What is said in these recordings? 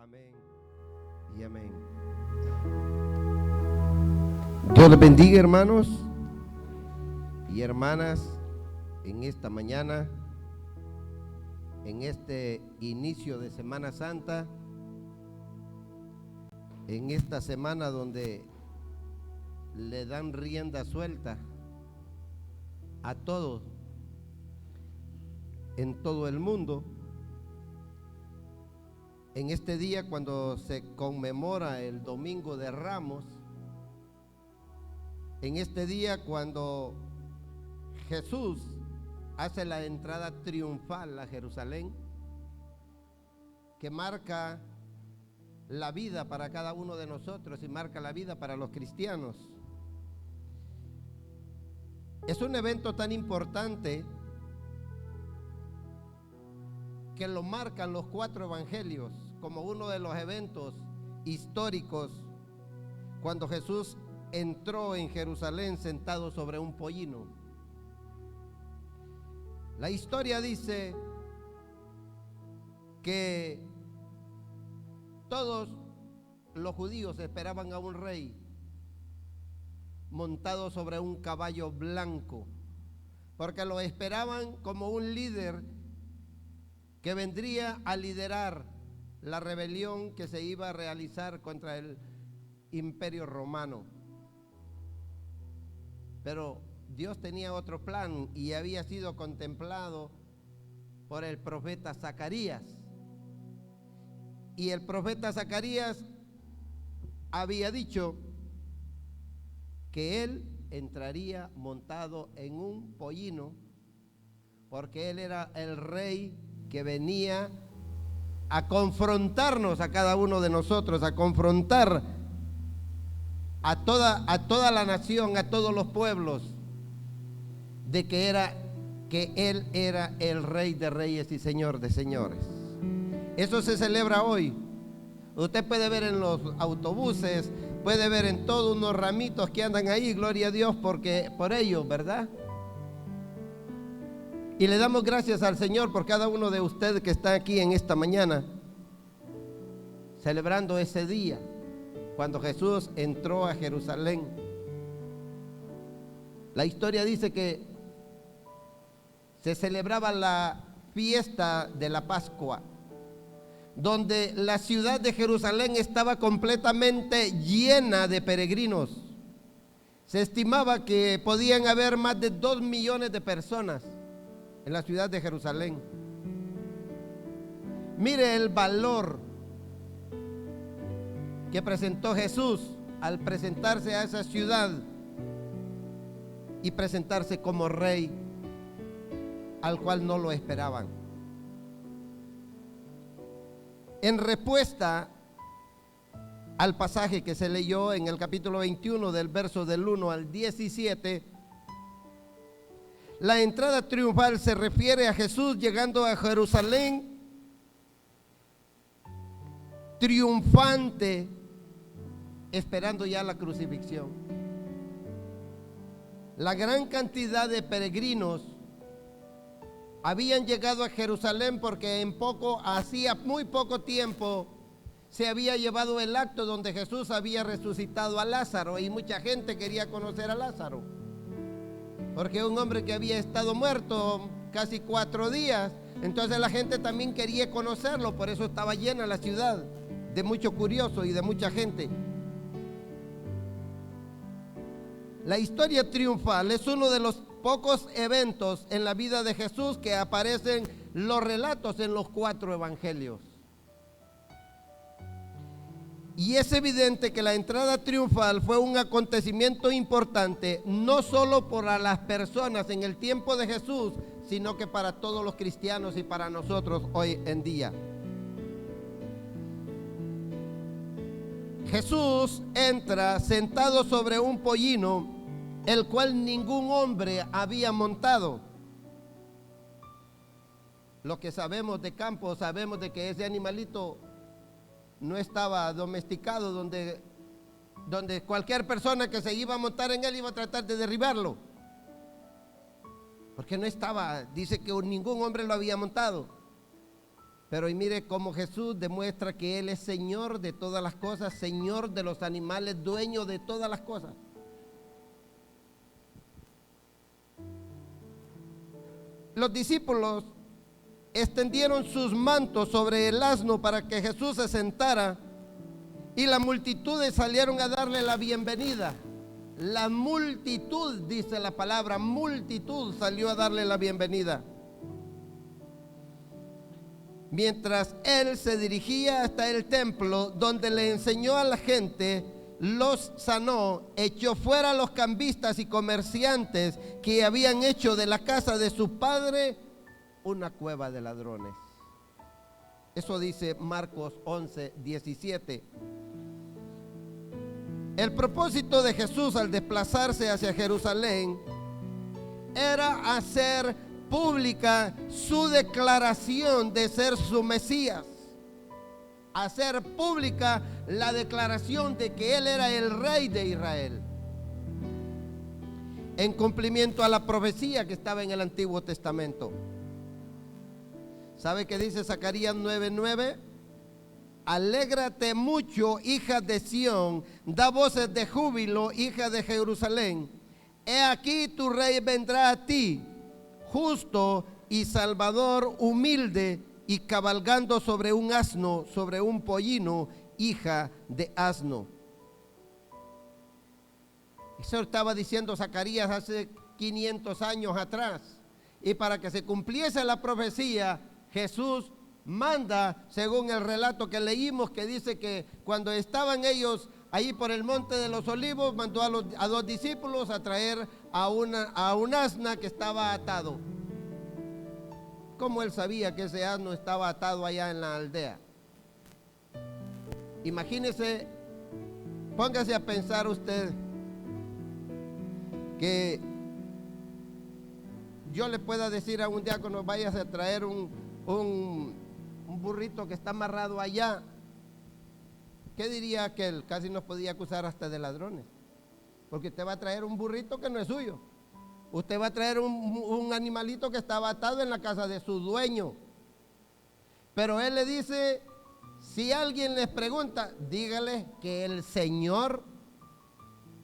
Amén y amén. Dios les bendiga, hermanos y hermanas, en esta mañana, en este inicio de Semana Santa, en esta semana donde le dan rienda suelta a todos en todo el mundo. En este día, cuando se conmemora el Domingo de Ramos, en este día cuando Jesús hace la entrada triunfal a Jerusalén, que marca la vida para cada uno de nosotros y marca la vida para los cristianos. Es un evento tan importante que lo marcan los 4 evangelios como uno de los eventos históricos cuando Jesús entró en Jerusalén sentado sobre un pollino. La historia dice que todos los judíos esperaban a un rey montado sobre un caballo blanco, porque lo esperaban como un líder que vendría a liderar la rebelión que se iba a realizar contra el Imperio Romano. Pero Dios tenía otro plan y había sido contemplado por el profeta Zacarías. Y el profeta Zacarías había dicho que él entraría montado en un pollino, porque él era el rey que venía a confrontarnos a cada uno de nosotros, a confrontar a toda la nación, a todos los pueblos, de que él era el Rey de Reyes y Señor de Señores. Eso se celebra hoy. Usted puede ver en los autobuses, puede ver en todos unos ramitos que andan ahí, gloria a Dios por ellos, ¿verdad? Y le damos gracias al Señor por cada uno de ustedes que está aquí en esta mañana, celebrando ese día, cuando Jesús entró a Jerusalén. La historia dice que se celebraba la fiesta de la Pascua, donde la ciudad de Jerusalén estaba completamente llena de peregrinos. Se estimaba que podían haber más de 2 millones de personas en la ciudad de Jerusalén. Mire el valor que presentó Jesús al presentarse a esa ciudad y presentarse como rey al cual no lo esperaban. En respuesta al pasaje que se leyó en el capítulo 21 del verso del 1 al 17, la entrada triunfal se refiere a Jesús llegando a Jerusalén triunfante, esperando ya la crucifixión. La gran cantidad de peregrinos habían llegado a Jerusalén porque hacía muy poco tiempo se había llevado el acto donde Jesús había resucitado a Lázaro, y mucha gente quería conocer a Lázaro, porque un hombre que había estado muerto casi 4 días, entonces la gente también quería conocerlo, por eso estaba llena la ciudad de mucho curioso y de mucha gente. La historia triunfal es uno de los pocos eventos en la vida de Jesús que aparecen los relatos en los 4 evangelios. Y es evidente que la entrada triunfal fue un acontecimiento importante, no solo para las personas en el tiempo de Jesús, sino que para todos los cristianos y para nosotros hoy en día. Jesús entra sentado sobre un pollino, el cual ningún hombre había montado. Lo que sabemos de campo, sabemos de que ese animalito no estaba domesticado, donde cualquier persona que se iba a montar en él iba a tratar de derribarlo, porque no estaba, dice que ningún hombre lo había montado. Pero y mire cómo Jesús demuestra que Él es Señor de todas las cosas, Señor de los animales, dueño de todas las cosas. Los discípulos extendieron sus mantos sobre el asno para que Jesús se sentara, y las multitudes salieron a darle la bienvenida. La multitud, dice la palabra, multitud salió a darle la bienvenida. Mientras él se dirigía hasta el templo, donde le enseñó a la gente, los sanó, echó fuera a los cambistas y comerciantes que habían hecho de la casa de su padre una cueva de ladrones. Eso dice Marcos 11:17. El propósito de Jesús al desplazarse hacia Jerusalén era hacer pública su declaración de ser su Mesías, hacer pública la declaración de que Él era el Rey de Israel, en cumplimiento a la profecía que estaba en el Antiguo Testamento. ¿Sabe qué dice Zacarías 9:9? Alégrate mucho, hija de Sión, da voces de júbilo, hija de Jerusalén. He aquí tu rey vendrá a ti, justo y salvador, humilde y cabalgando sobre un asno, sobre un pollino, hija de asno. Eso estaba diciendo Zacarías hace 500 años atrás. Y para que se cumpliese la profecía, Jesús manda, según el relato que leímos, que dice que cuando estaban ellos ahí por el monte de los olivos, mandó a dos discípulos a traer a un asna que estaba atado. ¿Cómo él sabía que ese asno estaba atado allá en la aldea? Imagínese, póngase a pensar usted que yo le pueda decir a un diácono: vayas a traer un burrito que está amarrado allá. ¿Qué diría aquel? Casi nos podía acusar hasta de ladrones, porque usted va a traer un burrito que no es suyo. Usted va a traer un animalito que estaba atado en la casa de su dueño. Pero él le dice: si alguien les pregunta, dígale que el Señor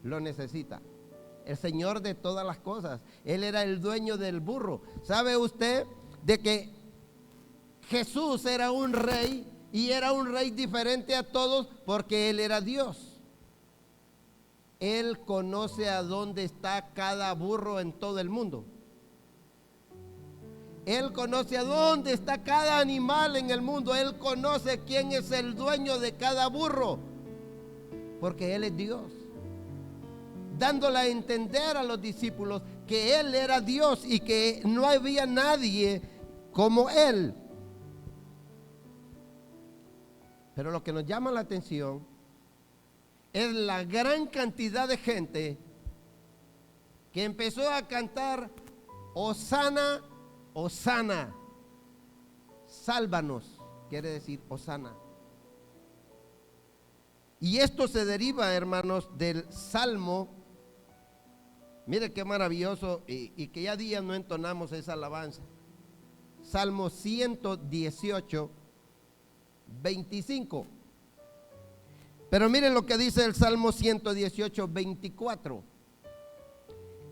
lo necesita, el Señor de todas las cosas. Él era el dueño del burro. ¿Sabe usted de que Jesús era un rey, y era un rey diferente a todos porque Él era Dios? Él conoce a dónde está cada burro en todo el mundo. Él conoce a dónde está cada animal en el mundo. Él conoce quién es el dueño de cada burro, porque Él es Dios, dándole a entender a los discípulos que Él era Dios y que no había nadie como Él. Pero lo que nos llama la atención es la gran cantidad de gente que empezó a cantar: Hosana, Hosana, sálvanos, quiere decir Hosana. Y esto se deriva, hermanos, del Salmo. Mire qué maravilloso, y que ya días no entonamos esa alabanza. Salmo 118, 25. Pero miren lo que dice el Salmo 118, 24.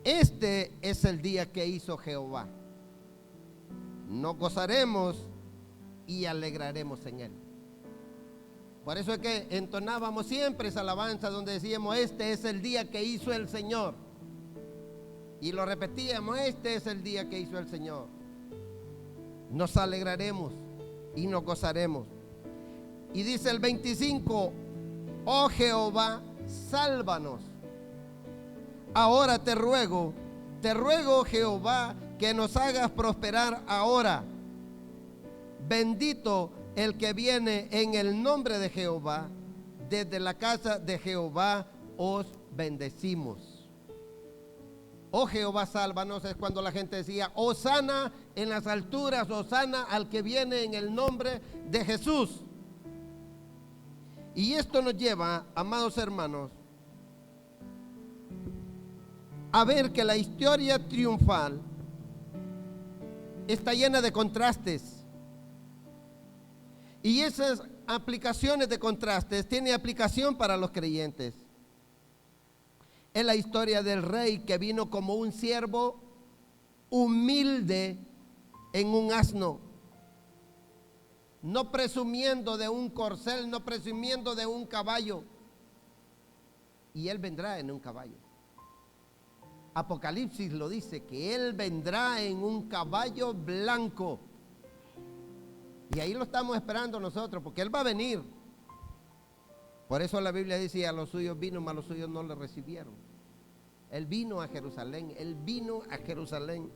Este es el día que hizo Jehová. Nos gozaremos y alegraremos en él. Por eso es que entonábamos siempre esa alabanza donde decíamos: este es el día que hizo el Señor. Y lo repetíamos: este es el día que hizo el Señor. Nos alegraremos y nos gozaremos. Y dice el 25: oh Jehová, sálvanos. Ahora te ruego Jehová, que nos hagas prosperar ahora. Bendito el que viene en el nombre de Jehová. Desde la casa de Jehová os bendecimos. Oh Jehová, sálvanos, es cuando la gente decía: Hosana en las alturas, Hosana al que viene en el nombre de Jesús. Y esto nos lleva, amados hermanos, a ver que la historia triunfal está llena de contrastes. Y esas aplicaciones de contrastes tienen aplicación para los creyentes. Es la historia del rey que vino como un siervo humilde en un asno, no presumiendo de un corcel, no presumiendo de un caballo. Y él vendrá en un caballo. Apocalipsis lo dice, que él vendrá en un caballo blanco. Y ahí lo estamos esperando nosotros, porque él va a venir. Por eso la Biblia dice, a los suyos vino, mas los suyos no le recibieron. Él vino a Jerusalén, él vino a Jerusalén.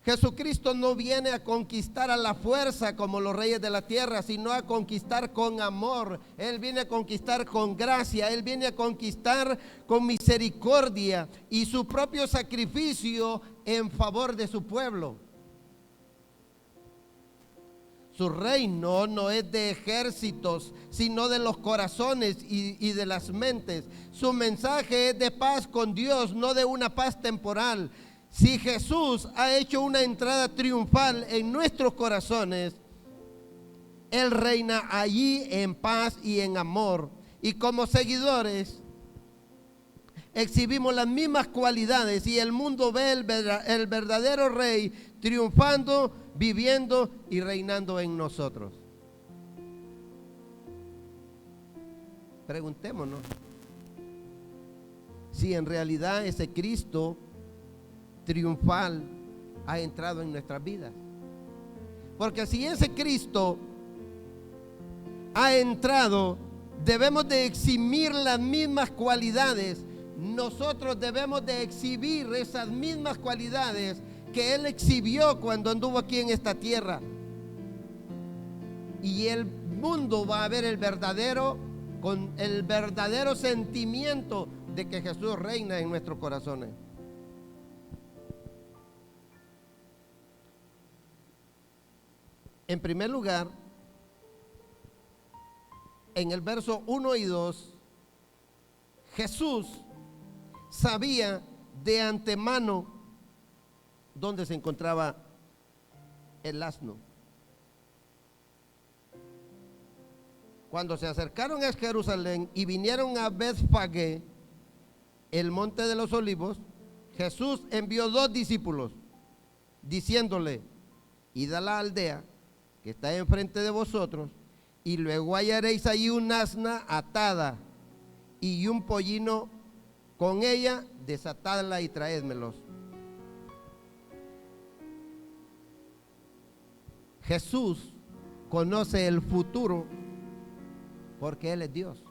Jesucristo no viene a conquistar a la fuerza como los reyes de la tierra, sino a conquistar con amor. Él viene a conquistar con gracia, Él viene a conquistar con misericordia y su propio sacrificio en favor de su pueblo. Su reino no es de ejércitos, sino de los corazones y de las mentes. Su mensaje es de paz con Dios, no de una paz temporal. Si Jesús ha hecho una entrada triunfal en nuestros corazones, Él reina allí en paz y en amor. Y como seguidores, exhibimos las mismas cualidades y el mundo ve el verdadero Rey triunfando, viviendo y reinando en nosotros. Preguntémonos si en realidad ese Cristo triunfal ha entrado en nuestras vidas. Porque si ese Cristo ha entrado, debemos de exhibir las mismas cualidades. Nosotros debemos de exhibir esas mismas cualidades que Él exhibió cuando anduvo aquí en esta tierra. Y el mundo va a ver con el verdadero sentimiento de que Jesús reina en nuestros corazones. En primer lugar, en el verso 1 y 2, Jesús sabía de antemano dónde se encontraba el asno. Cuando se acercaron a Jerusalén y vinieron a Betfagé, el monte de los olivos, Jesús envió 2 discípulos, diciéndole: id a la aldea que está enfrente de vosotros, y luego hallaréis allí un asna atada y un pollino con ella, desatadla y traédmelos. Jesús conoce el futuro porque Él es Dios.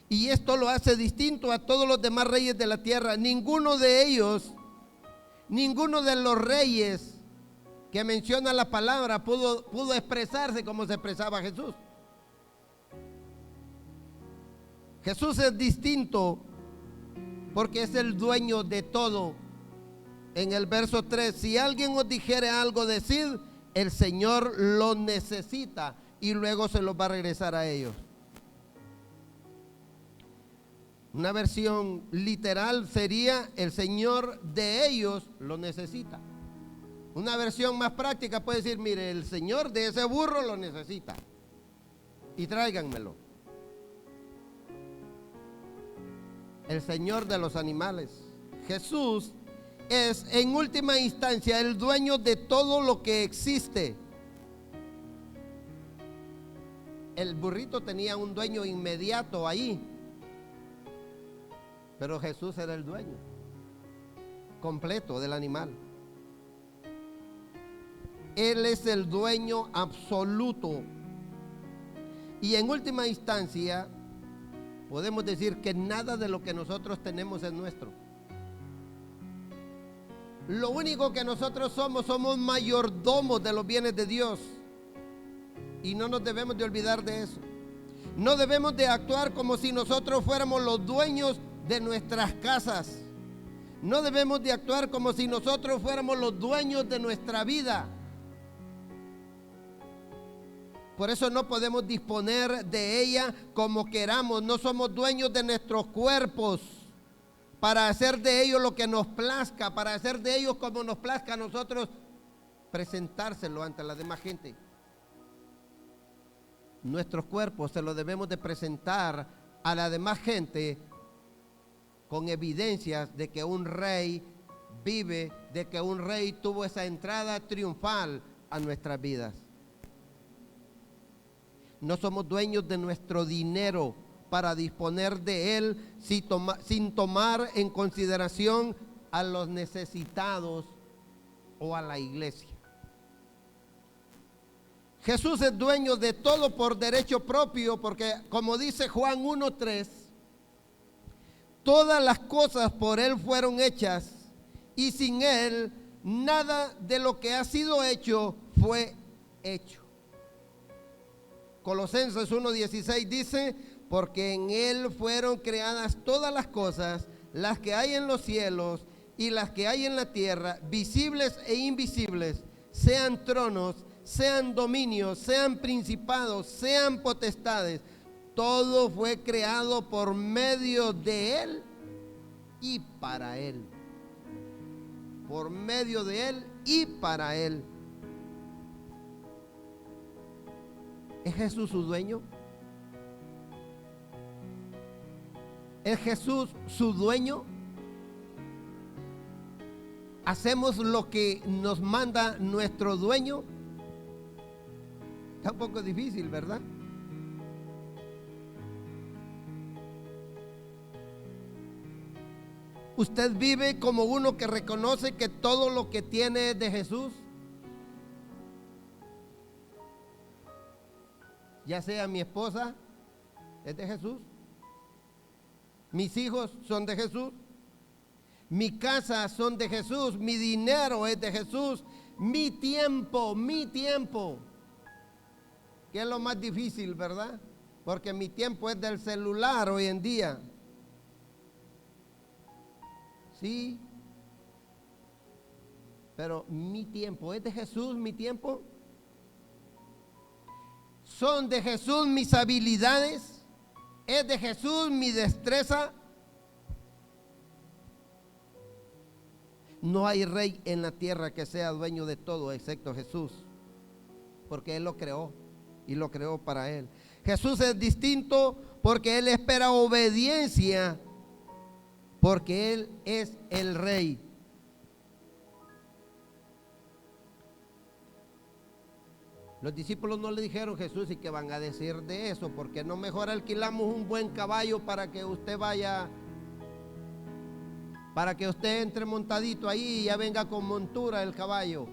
Y esto lo hace distinto a todos los demás reyes de la tierra. Ninguno de ellos, ninguno de los reyes que menciona la palabra pudo expresarse como se expresaba Jesús. Jesús es distinto porque es el dueño de todo. En el verso 3, si alguien os dijere algo, decid: el Señor lo necesita, y luego se los va a regresar a ellos. Una versión literal sería: el Señor de ellos lo necesita. Una versión más práctica puede decir: mire, el Señor de ese burro lo necesita y tráiganmelo. El Señor de los animales. Jesús es en última instancia el dueño de todo lo que existe. El burrito tenía un dueño inmediato ahí, pero Jesús era el dueño completo del animal. Él es el dueño absoluto. Y en última instancia podemos decir que nada de lo que nosotros tenemos es nuestro. Lo único que nosotros somos mayordomos de los bienes de Dios. Y no nos debemos de olvidar de eso. No debemos de actuar como si nosotros fuéramos los dueños de nuestras casas. No debemos de actuar como si nosotros fuéramos los dueños de nuestra vida. Por eso no podemos disponer de ella como queramos. No somos dueños de nuestros cuerpos para hacer de ellos lo que nos plazca, para hacer de ellos como nos plazca a nosotros presentárselo ante la demás gente. Nuestros cuerpos se los debemos de presentar a la demás gente con evidencias de que un rey vive, de que un rey tuvo esa entrada triunfal a nuestras vidas. No somos dueños de nuestro dinero para disponer de él sin tomar en consideración a los necesitados o a la iglesia. Jesús es dueño de todo por derecho propio, porque como dice Juan 1:3, todas las cosas por él fueron hechas y sin él nada de lo que ha sido hecho fue hecho. Colosenses 1:16 dice, porque en él fueron creadas todas las cosas, las que hay en los cielos y las que hay en la tierra, visibles e invisibles, sean tronos, sean dominios, sean principados, sean potestades. Todo fue creado por medio de él y para él. Por medio de él y para él. ¿Es Jesús su dueño? ¿Es Jesús su dueño? ¿Hacemos lo que nos manda nuestro dueño? Está un poco difícil, ¿verdad? ¿Usted vive como uno que reconoce que todo lo que tiene es de Jesús? Ya sea mi esposa, es de Jesús. Mis hijos son de Jesús. Mi casa son de Jesús. Mi dinero es de Jesús. Mi tiempo, que es lo más difícil, ¿verdad? Porque mi tiempo es del celular hoy en día. Sí, pero mi tiempo, ¿es de Jesús mi tiempo? ¿Son de Jesús mis habilidades? ¿Es de Jesús mi destreza? No hay rey en la tierra que sea dueño de todo excepto Jesús, porque Él lo creó y lo creó para Él. Jesús es distinto porque Él espera obediencia, porque Él es el rey. Los discípulos no le dijeron, Jesús, ¿y qué van a decir de eso? Porque no mejor alquilamos un buen caballo para que usted vaya, para que usted entre montadito ahí y ya venga con montura el caballo.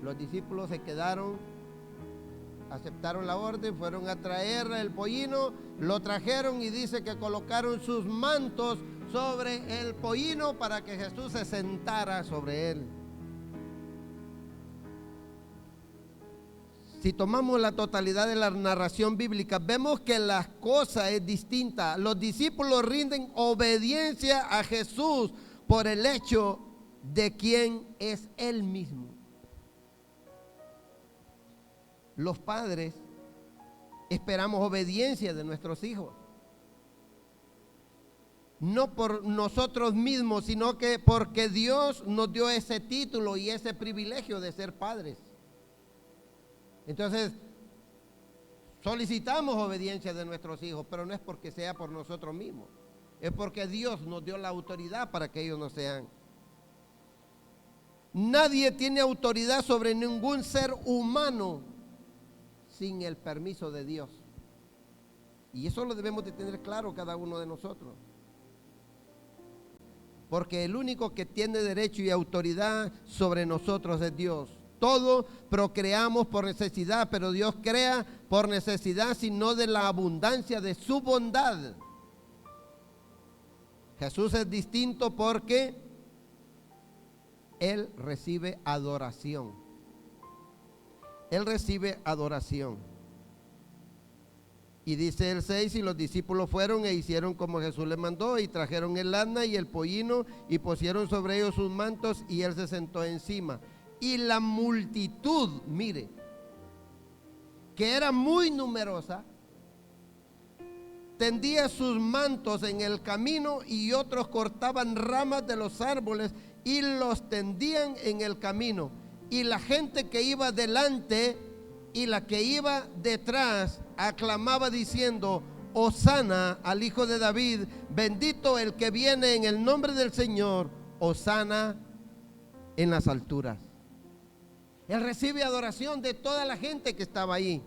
Los discípulos se quedaron, aceptaron la orden, fueron a traer el pollino, lo trajeron y dice que colocaron sus mantos sobre el pollino para que Jesús se sentara sobre él. Si tomamos la totalidad de la narración bíblica, vemos que la cosa es distinta. Los discípulos rinden obediencia a Jesús por el hecho de quién es Él mismo. Los padres esperamos obediencia de nuestros hijos. No por nosotros mismos, sino que porque Dios nos dio ese título y ese privilegio de ser padres. Entonces, solicitamos obediencia de nuestros hijos, pero no es porque sea por nosotros mismos. Es porque Dios nos dio la autoridad para que ellos no sean. Nadie tiene autoridad sobre ningún ser humano sin el permiso de Dios. Y eso lo debemos de tener claro cada uno de nosotros. Porque el único que tiene derecho y autoridad sobre nosotros es Dios. Todos procreamos por necesidad, pero Dios crea por necesidad, sino de la abundancia de su bondad. Jesús es distinto porque Él recibe adoración. Él recibe adoración. Y dice el 6, y los discípulos fueron e hicieron como Jesús les mandó, y trajeron el asna y el pollino, y pusieron sobre ellos sus mantos, y Él se sentó encima. Y la multitud, mire, que era muy numerosa, tendía sus mantos en el camino, y otros cortaban ramas de los árboles y los tendían en el camino. y la gente que iba delante y la que iba detrás aclamaba diciendo: Hosana al Hijo de David, bendito el que viene en el nombre del Señor, Hosana en las alturas. Él recibe adoración de toda la gente que estaba ahí.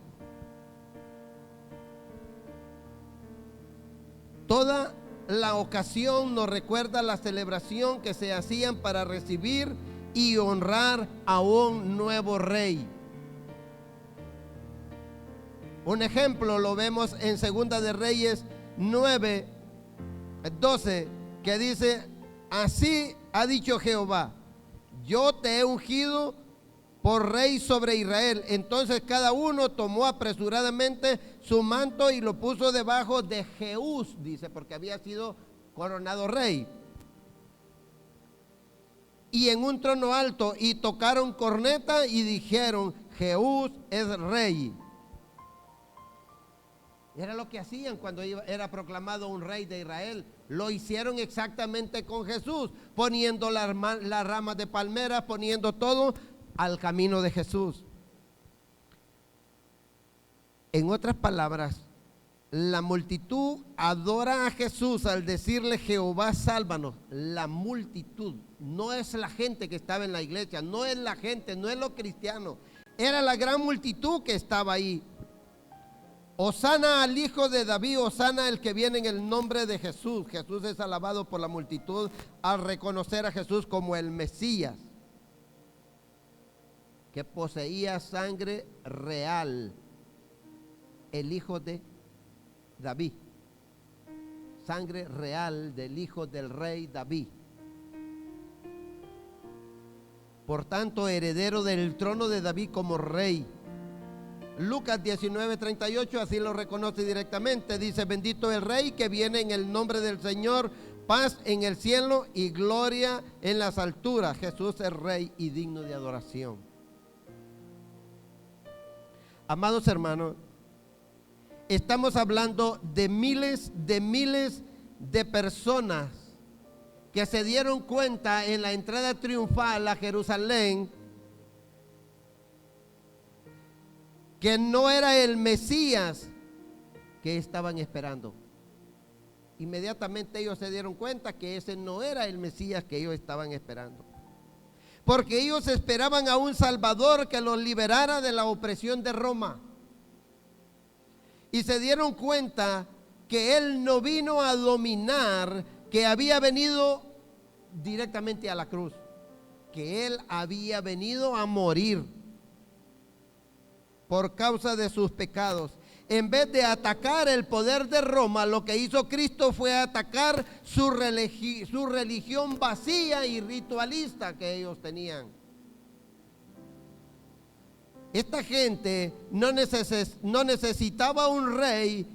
Toda la ocasión nos recuerda la celebración que se hacían para recibir y honrar a un nuevo rey. Un ejemplo lo vemos en Segunda de Reyes 9:12, que dice: así ha dicho Jehová, yo te he ungido por rey sobre Israel. Entonces cada uno tomó apresuradamente su manto y lo puso debajo de Jehú, dice, porque había sido coronado rey, y en un trono alto, y tocaron corneta y dijeron: Jehú es rey. Era lo que hacían cuando era proclamado un rey de Israel. Lo hicieron exactamente con Jesús, poniendo las ramas de palmeras, poniendo todo al camino de Jesús. En otras palabras, la multitud adora a Jesús al decirle: Jehová, sálvanos. La multitud, no es la gente que estaba en la iglesia, no es la gente, no es los cristianos, era la gran multitud que estaba ahí. Hosana al Hijo de David, Hosana el que viene en el nombre de Jesús. Jesús es alabado por la multitud al reconocer a Jesús como el Mesías, que poseía sangre real, el Hijo de David, sangre real del Hijo del Rey David. Por tanto, heredero del trono de David como rey. Lucas 19:38, así lo reconoce directamente, dice: bendito el Rey que viene en el nombre del Señor, paz en el cielo y gloria en las alturas. Jesús es Rey y digno de adoración. Amados hermanos, estamos hablando de miles de personas que se dieron cuenta en la entrada triunfal a Jerusalén que no era el Mesías que estaban esperando. Inmediatamente ellos se dieron cuenta que ese no era el Mesías que ellos estaban esperando, porque ellos esperaban a un Salvador que los liberara de la opresión de Roma, y se dieron cuenta que Él no vino a dominar, que había venido directamente a la cruz, que Él había venido a morir por causa de sus pecados. En vez de atacar el poder de Roma, lo que hizo Cristo fue atacar su religión vacía y ritualista que ellos tenían. Esta gente no necesitaba un rey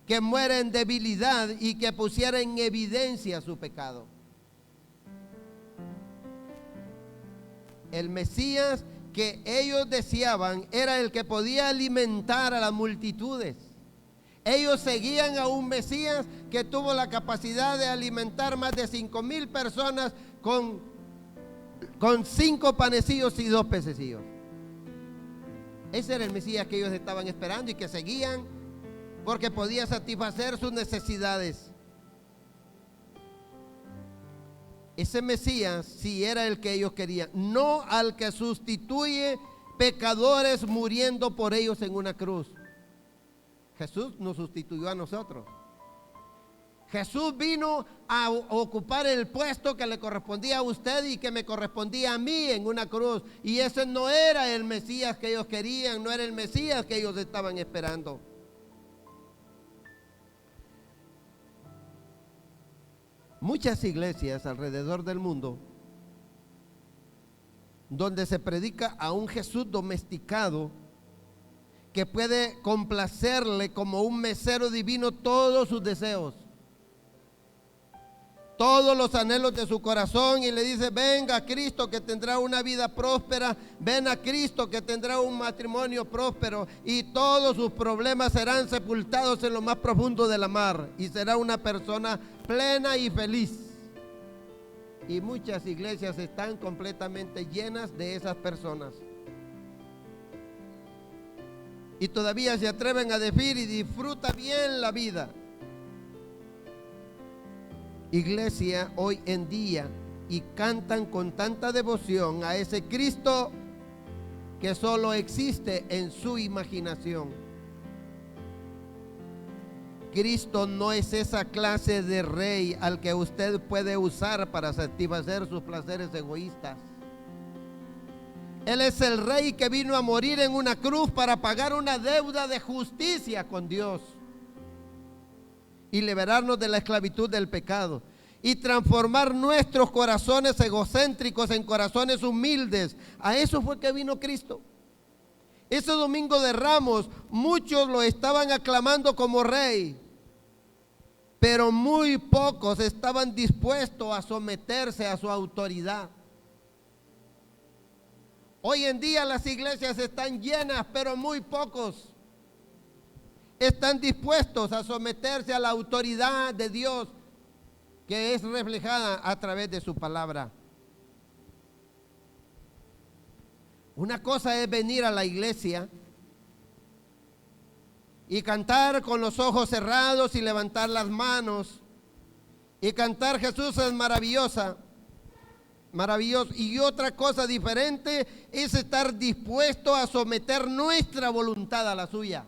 que muera en debilidad y que pusiera en evidencia su pecado. El Mesías que ellos deseaban era el que podía alimentar a las multitudes. Ellos seguían a un Mesías que tuvo la capacidad de alimentar más de 5,000 personas con 5 panecillos y 2 pececillos. Ese era el Mesías que ellos estaban esperando y que seguían, porque podía satisfacer sus necesidades. Ese Mesías sí era el que ellos querían, no al que sustituye pecadores muriendo por ellos en una cruz. Jesús nos sustituyó a nosotros. Jesús vino a ocupar el puesto que le correspondía a usted y que me correspondía a mí en una cruz. Y ese no era el Mesías que ellos querían, no era el Mesías que ellos estaban esperando. Muchas iglesias alrededor del mundo, donde se predica a un Jesús domesticado que puede complacerle como un mesero divino todos sus deseos, todos los anhelos de su corazón, y le dice: venga a Cristo que tendrá una vida próspera, ven a Cristo que tendrá un matrimonio próspero, y todos sus problemas serán sepultados en lo más profundo de la mar, y será una persona plena y feliz. Y muchas iglesias están completamente llenas de esas personas. Y todavía se atreven a decir y disfruta bien la vida. Iglesia hoy en día, y cantan con tanta devoción a ese Cristo que solo existe en su imaginación. Cristo no es esa clase de rey al que usted puede usar para satisfacer sus placeres egoístas. Él es el rey que vino a morir en una cruz para pagar una deuda de justicia con Dios y liberarnos de la esclavitud del pecado y transformar nuestros corazones egocéntricos en corazones humildes. A eso fue que vino Cristo. Ese domingo de Ramos muchos lo estaban aclamando como rey, pero muy pocos estaban dispuestos a someterse a su autoridad. Hoy en día las iglesias están llenas, pero muy pocos están dispuestos a someterse a la autoridad de Dios, que es reflejada a través de su palabra. Una cosa es venir a la iglesia y cantar con los ojos cerrados y levantar las manos y cantar Jesús es maravilloso. Y otra cosa diferente es estar dispuesto a someter nuestra voluntad a la suya,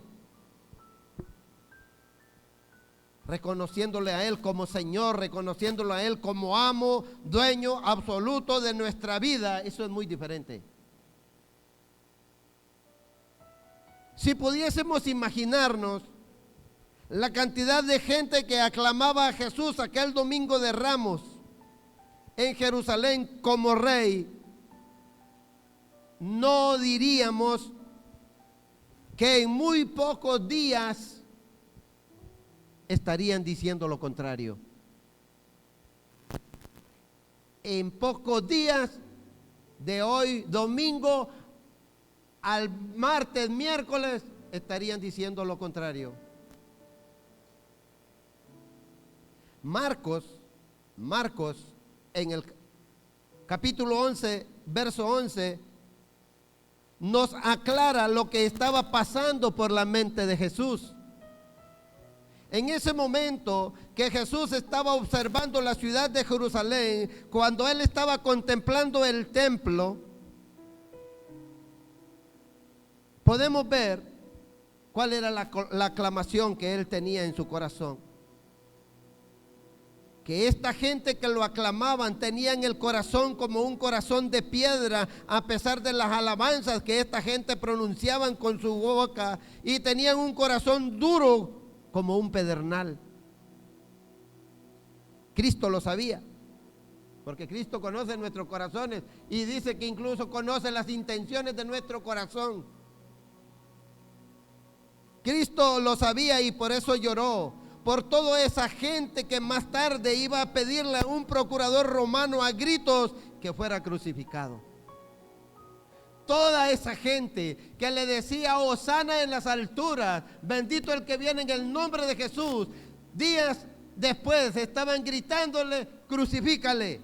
reconociéndole a Él como Señor, reconociéndolo a Él como amo, dueño absoluto de nuestra vida. Eso es muy diferente. Si pudiésemos imaginarnos la cantidad de gente que aclamaba a Jesús aquel domingo de Ramos en Jerusalén como rey, no diríamos que en muy pocos días estarían diciendo lo contrario. En pocos días, de hoy domingo al martes, miércoles, estarían diciendo lo contrario. Marcos en el capítulo 11, verso 11, nos aclara lo que estaba pasando por la mente de Jesús. En ese momento que Jesús estaba observando la ciudad de Jerusalén, cuando él estaba contemplando el templo, podemos ver cuál era la aclamación que él tenía en su corazón. Que esta gente que lo aclamaban tenían el corazón como un corazón de piedra, a pesar de las alabanzas que esta gente pronunciaban con su boca, y tenían un corazón duro como un pedernal. Cristo lo sabía, porque Cristo conoce nuestros corazones y dice que incluso conoce las intenciones de nuestro corazón. Cristo lo sabía y por eso lloró por toda esa gente que más tarde iba a pedirle a un procurador romano a gritos que fuera crucificado. Toda esa gente que le decía hosana en las alturas, bendito el que viene en el nombre de Jesús, días después estaban gritándole, crucifícale.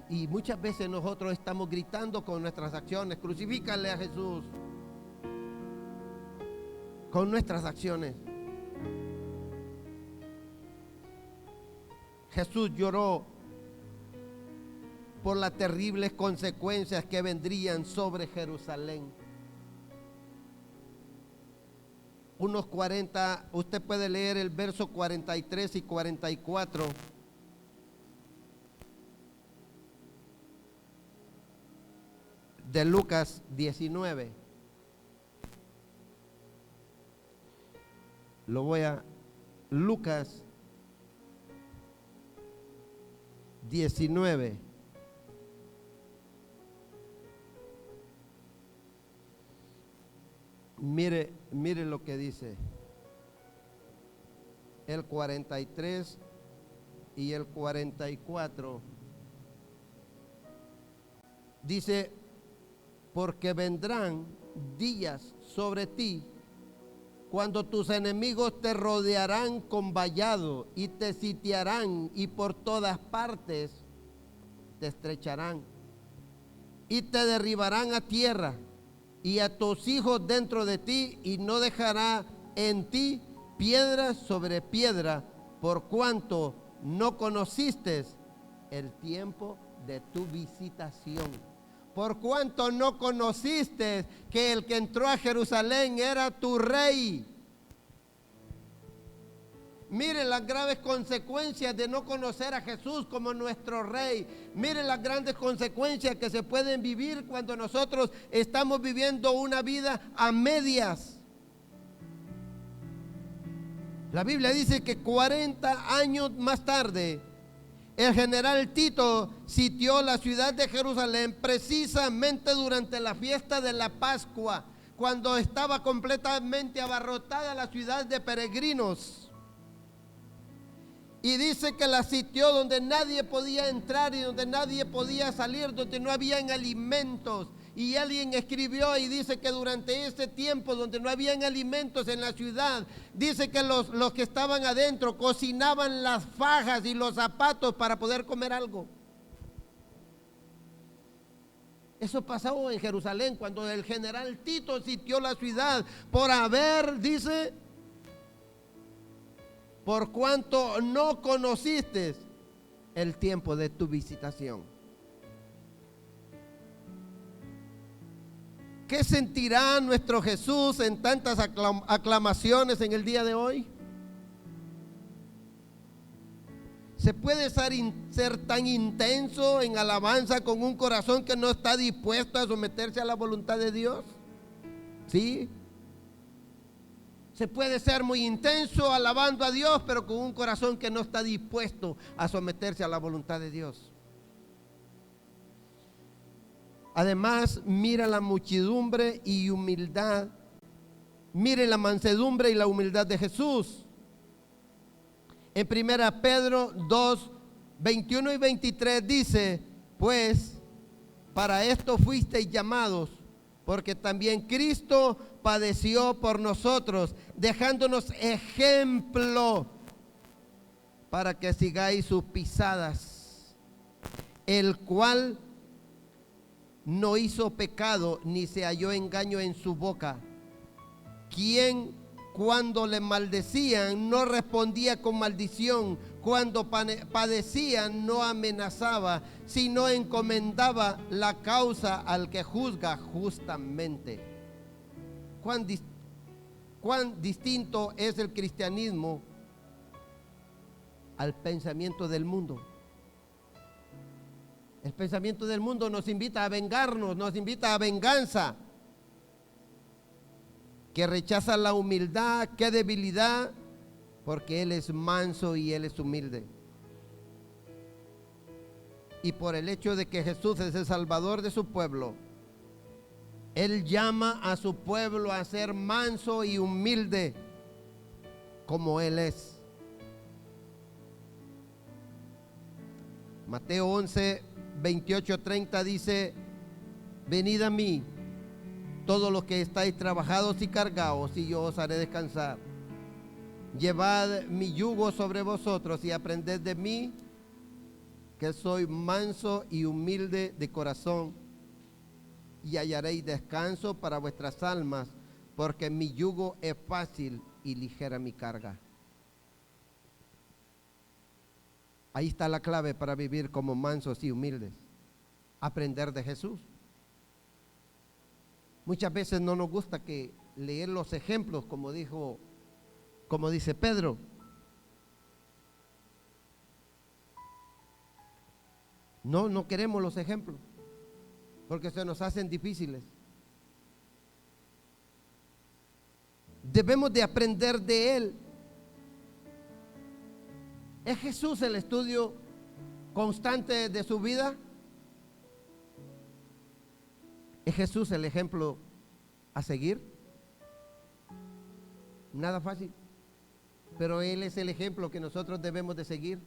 Y muchas veces nosotros estamos gritando con nuestras acciones, crucifícale a Jesús. Con nuestras acciones. Jesús lloró por las terribles consecuencias que vendrían sobre Jerusalén. Unos 40, usted puede leer el verso 43 y 44. De Lucas 19. Lo voy a Lucas 19. Mire lo que dice. El 43 y el 44. Dice, porque vendrán días sobre ti cuando tus enemigos te rodearán con vallado y te sitiarán y por todas partes te estrecharán y te derribarán a tierra y a tus hijos dentro de ti, y no dejará en ti piedra sobre piedra, por cuanto no conociste el tiempo de tu visitación. Por cuanto no conociste que el que entró a Jerusalén era tu rey. Miren las graves consecuencias de no conocer a Jesús como nuestro rey. Miren las grandes consecuencias que se pueden vivir cuando nosotros estamos viviendo una vida a medias. La Biblia dice que 40 años más tarde, el general Tito sitió la ciudad de Jerusalén precisamente durante la fiesta de la Pascua, cuando estaba completamente abarrotada la ciudad de peregrinos. Y dice que la sitió donde nadie podía entrar y donde nadie podía salir, donde no habían alimentos. Y alguien escribió y dice que durante ese tiempo donde no habían alimentos en la ciudad, dice que los que estaban adentro cocinaban las fajas y los zapatos para poder comer algo. Eso pasó en Jerusalén cuando el general Tito sitió la ciudad por haber, dice, por cuanto no conociste el tiempo de tu visitación. ¿Qué sentirá nuestro Jesús en tantas aclamaciones en el día de hoy? ¿Se puede ser tan intenso en alabanza con un corazón que no está dispuesto a someterse a la voluntad de Dios? ¿Sí? Se puede ser muy intenso alabando a Dios, pero con un corazón que no está dispuesto a someterse a la voluntad de Dios. Además, mira la muchedumbre y humildad. Mire la mansedumbre y la humildad de Jesús. En 1 Pedro 2, 21 y 23 dice: pues para esto fuisteis llamados, porque también Cristo padeció por nosotros, dejándonos ejemplo para que sigáis sus pisadas, el cual no hizo pecado, ni se halló engaño en su boca, quien cuando le maldecían no respondía con maldición, cuando padecían no amenazaba, sino encomendaba la causa al que juzga justamente. Cuán distinto es el cristianismo al pensamiento del mundo. El pensamiento del mundo nos invita a vengarnos, nos invita a venganza, que rechaza la humildad, qué debilidad, porque Él es manso y Él es humilde. Y por el hecho de que Jesús es el Salvador de su pueblo, Él llama a su pueblo a ser manso y humilde como Él es. Mateo 11, 28, 30 dice: venid a mí, todos los que estáis trabajados y cargados, y yo os haré descansar. Llevad mi yugo sobre vosotros y aprended de mí, que soy manso y humilde de corazón, y hallaréis descanso para vuestras almas, porque mi yugo es fácil y ligera mi carga. Ahí está la clave para vivir como mansos y humildes: aprender de Jesús. Muchas veces no nos gusta que leer los ejemplos, como dice Pedro. No queremos los ejemplos porque se nos hacen difíciles. Debemos de aprender de Él. ¿Es Jesús el estudio constante de su vida? ¿Es Jesús el ejemplo a seguir? Nada fácil, pero Él es el ejemplo que nosotros debemos de seguir.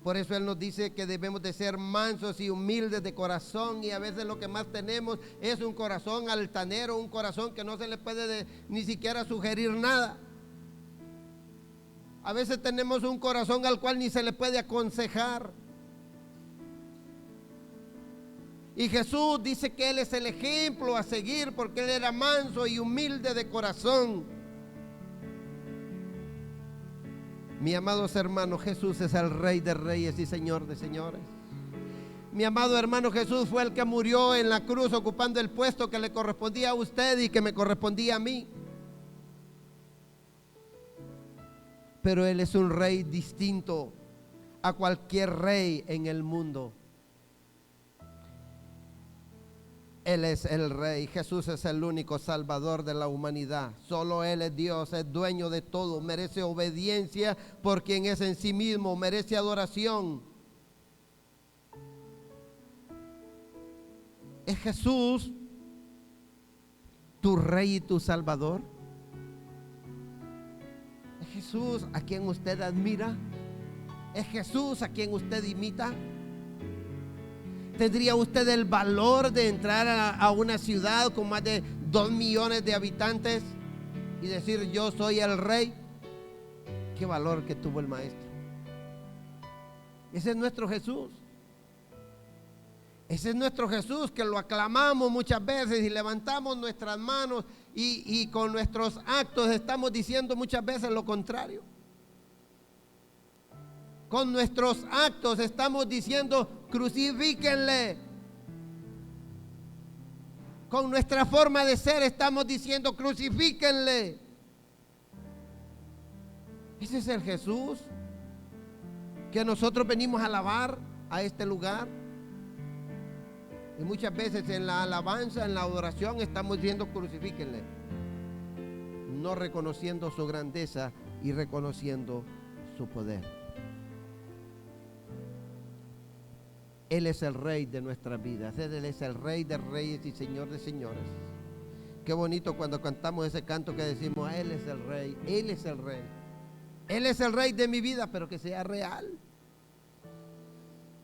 Por eso Él nos dice que debemos de ser mansos y humildes de corazón, y a veces lo que más tenemos es un corazón altanero, un corazón que no se le puede ni siquiera sugerir nada. A veces tenemos un corazón al cual ni se le puede aconsejar. Y Jesús dice que Él es el ejemplo a seguir porque Él era manso y humilde de corazón. Mi amados hermanos, Jesús es el Rey de Reyes y Señor de Señores. Mi amado hermano, Jesús fue el que murió en la cruz ocupando el puesto que le correspondía a usted y que me correspondía a mí. Pero Él es un rey distinto a cualquier rey en el mundo. Él es el Rey. Jesús es el único Salvador de la humanidad. Solo Él es Dios, es dueño de todo. Merece obediencia por quien es en sí mismo. Merece adoración. ¿Es Jesús tu Rey y tu Salvador? ¿Es Jesús a quien usted admira? ¿Es Jesús a quien usted imita? ¿Tendría usted el valor de entrar a una ciudad con más de 2 millones de habitantes y decir yo soy el Rey? Qué valor que tuvo el Maestro. Ese es nuestro Jesús. Ese es nuestro Jesús, que lo aclamamos muchas veces y levantamos nuestras manos y con nuestros actos estamos diciendo muchas veces lo contrario. Con nuestros actos estamos diciendo crucifíquenle. Con nuestra forma de ser estamos diciendo crucifíquenle. Ese es el Jesús que nosotros venimos a alabar a este lugar. Y muchas veces en la alabanza, en la adoración estamos diciendo crucifíquenle, no reconociendo su grandeza y reconociendo su poder. Él es el Rey de nuestras vidas. Él es el Rey de Reyes y Señor de Señores. Qué bonito cuando cantamos ese canto que decimos Él es el Rey, Él es el Rey. Él es el Rey de mi vida, pero que sea real.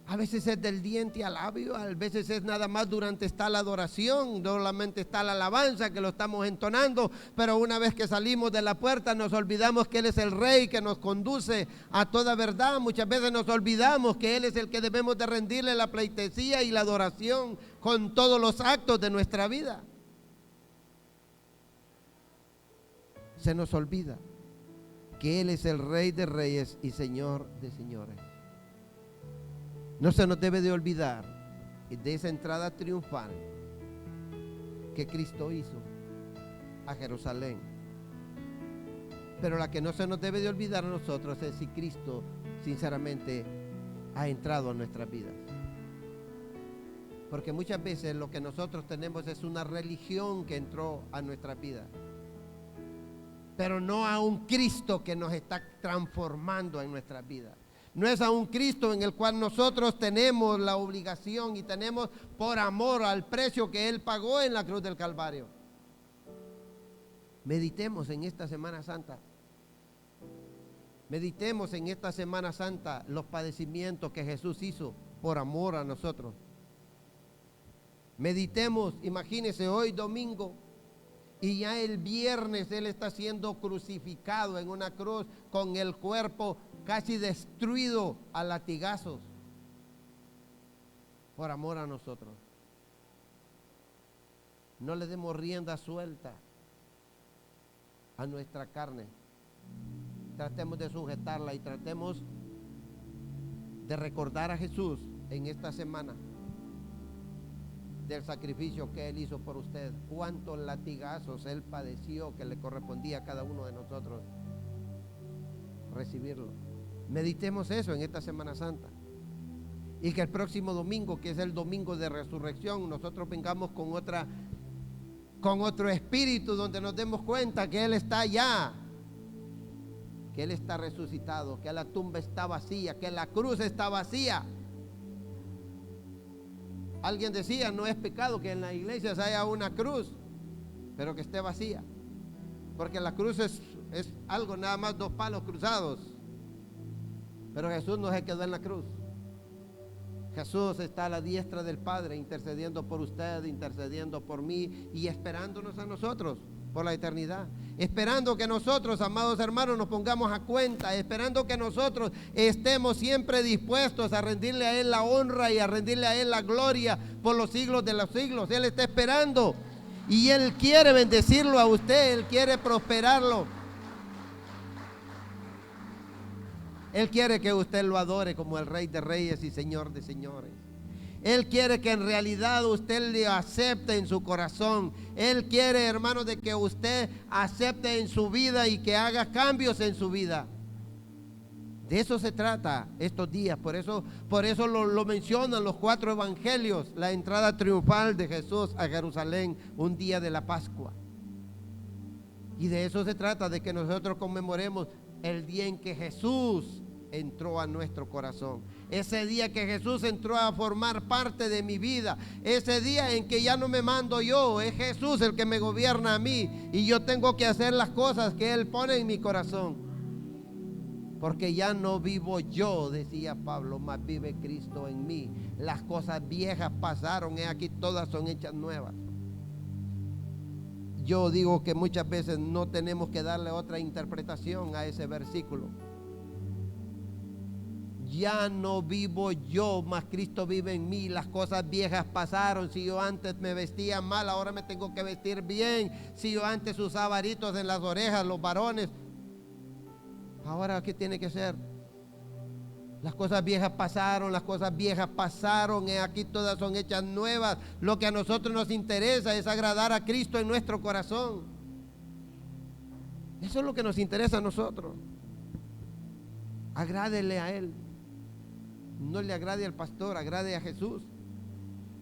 A veces es del diente al labio, a veces es nada más durante está la adoración, solamente está la alabanza que lo estamos entonando, pero una vez que salimos de la puerta nos olvidamos que Él es el Rey que nos conduce a toda verdad. Muchas veces nos olvidamos que Él es el que debemos de rendirle la pleitesía y la adoración con todos los actos de nuestra vida. Se nos olvida que Él es el Rey de Reyes y Señor de Señores. No se nos debe de olvidar de esa entrada triunfal que Cristo hizo a Jerusalén. Pero la que no se nos debe de olvidar a nosotros es si Cristo sinceramente ha entrado a nuestras vidas. Porque muchas veces lo que nosotros tenemos es una religión que entró a nuestras vidas, pero no a un Cristo que nos está transformando en nuestras vidas. No es a un Cristo en el cual nosotros tenemos la obligación y tenemos por amor al precio que Él pagó en la cruz del Calvario. Meditemos en esta Semana Santa. Meditemos en esta Semana Santa los padecimientos que Jesús hizo por amor a nosotros. Meditemos, imagínense, hoy domingo y ya el viernes Él está siendo crucificado en una cruz con el cuerpo casi destruido a latigazos por amor a nosotros. No le demos rienda suelta a nuestra carne. Tratemos de sujetarla y tratemos de recordar a Jesús en esta semana del sacrificio que Él hizo por usted. Cuántos latigazos Él padeció que le correspondía a cada uno de nosotros recibirlo. Meditemos eso en esta Semana Santa. Y que el próximo domingo, que es el domingo de resurrección, nosotros vengamos con otro espíritu, donde nos demos cuenta que Él está allá, que Él está resucitado, que la tumba está vacía, que la cruz está vacía. Alguien decía, no es pecado que en la iglesia haya una cruz, pero que esté vacía, porque la cruz es algo, nada más 2 palos cruzados. Pero Jesús no se quedó en la cruz. Jesús está a la diestra del Padre, intercediendo por usted, intercediendo por mí y esperándonos a nosotros por la eternidad. Esperando que nosotros, amados hermanos, nos pongamos a cuenta, esperando que nosotros estemos siempre dispuestos a rendirle a Él la honra y a rendirle a Él la gloria por los siglos de los siglos. Él está esperando y Él quiere bendecirlo a usted, Él quiere prosperarlo. Él quiere que usted lo adore como el Rey de Reyes y Señor de Señores. Él quiere que en realidad usted le acepte en su corazón. Él quiere, hermanos, de que usted acepte en su vida y que haga cambios en su vida. De eso se trata estos días. Por eso lo mencionan los 4 evangelios, la entrada triunfal de Jesús a Jerusalén, un día de la Pascua. Y de eso se trata, de que nosotros conmemoremos el día en que Jesús entró a nuestro corazón. Ese día que Jesús entró a formar parte de mi vida. Ese día en que ya no me mando yo, es Jesús el que me gobierna a mí. Y yo tengo que hacer las cosas que Él pone en mi corazón. Porque ya no vivo yo, decía Pablo, mas vive Cristo en mí. Las cosas viejas pasaron, y aquí todas son hechas nuevas. Yo digo que muchas veces no tenemos que darle otra interpretación a ese versículo. Ya no vivo yo, mas Cristo vive en mí. Las cosas viejas pasaron. Si yo antes me vestía mal, ahora me tengo que vestir bien. Si yo antes usaba aritos en las orejas, los varones, ahora ¿qué tiene que ser? Las cosas viejas pasaron, las cosas viejas pasaron, aquí todas son hechas nuevas. Lo que a nosotros nos interesa es agradar a Cristo en nuestro corazón. Eso es lo que nos interesa a nosotros. Agrádele a Él. No le agrade al pastor, agrade a Jesús,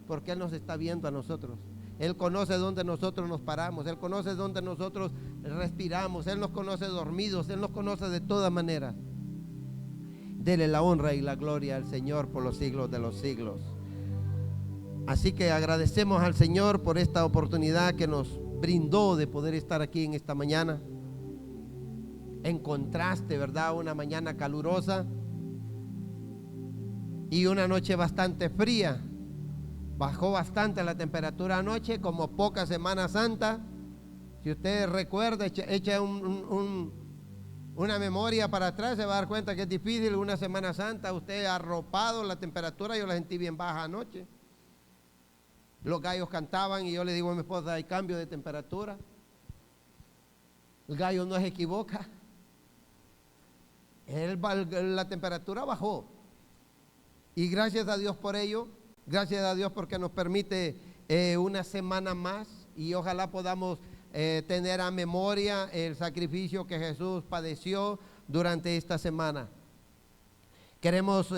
porque Él nos está viendo a nosotros. Él conoce dónde nosotros nos paramos, Él conoce dónde nosotros respiramos, Él nos conoce dormidos, Él nos conoce de toda manera. Dele la honra y la gloria al Señor por los siglos de los siglos. Así que agradecemos al Señor por esta oportunidad que nos brindó de poder estar aquí en esta mañana. En contraste, ¿verdad? Una mañana calurosa y una noche bastante fría. Bajó bastante la temperatura anoche, como poca Semana Santa. Si usted recuerda, echa una memoria para atrás, se va a dar cuenta que es difícil una Semana Santa. Usted arropado, la temperatura yo la sentí bien baja anoche. Los gallos cantaban y yo le digo a mi esposa, hay cambio de temperatura. El gallo no se equivoca. La temperatura bajó. Y gracias a Dios por ello, gracias a Dios porque nos permite una semana más y ojalá podamos tener a memoria el sacrificio que Jesús padeció durante esta semana. Queremos,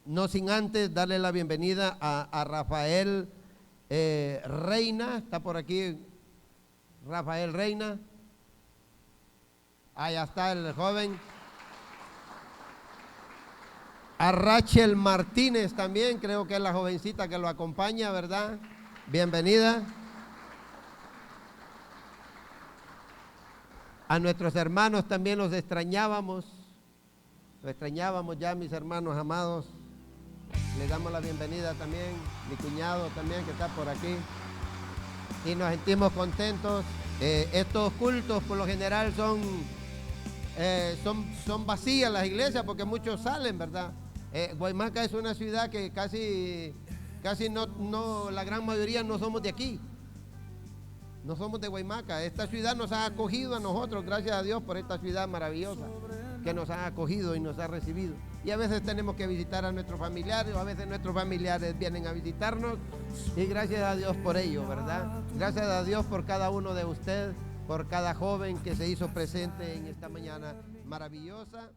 no sin antes, darle la bienvenida a Rafael Reina. Está por aquí Rafael Reina. Allá está el joven. A Rachel Martínez también, creo que es la jovencita que lo acompaña, ¿verdad? Bienvenida. A nuestros hermanos también los extrañábamos. Los extrañábamos ya, mis hermanos amados. Les damos la bienvenida también. Mi cuñado también que está por aquí. Y nos sentimos contentos. Estos cultos por lo general son vacías las iglesias porque muchos salen, ¿verdad? Guaymaca es una ciudad que casi no, la gran mayoría no somos de aquí. No somos de Guaymaca. Esta ciudad nos ha acogido a nosotros, gracias a Dios por esta ciudad maravillosa que nos ha acogido y nos ha recibido. Y a veces tenemos que visitar a nuestros familiares, o a veces nuestros familiares vienen a visitarnos, y gracias a Dios por ello, ¿verdad? Gracias a Dios por cada uno de ustedes, por cada joven que se hizo presente en esta mañana maravillosa.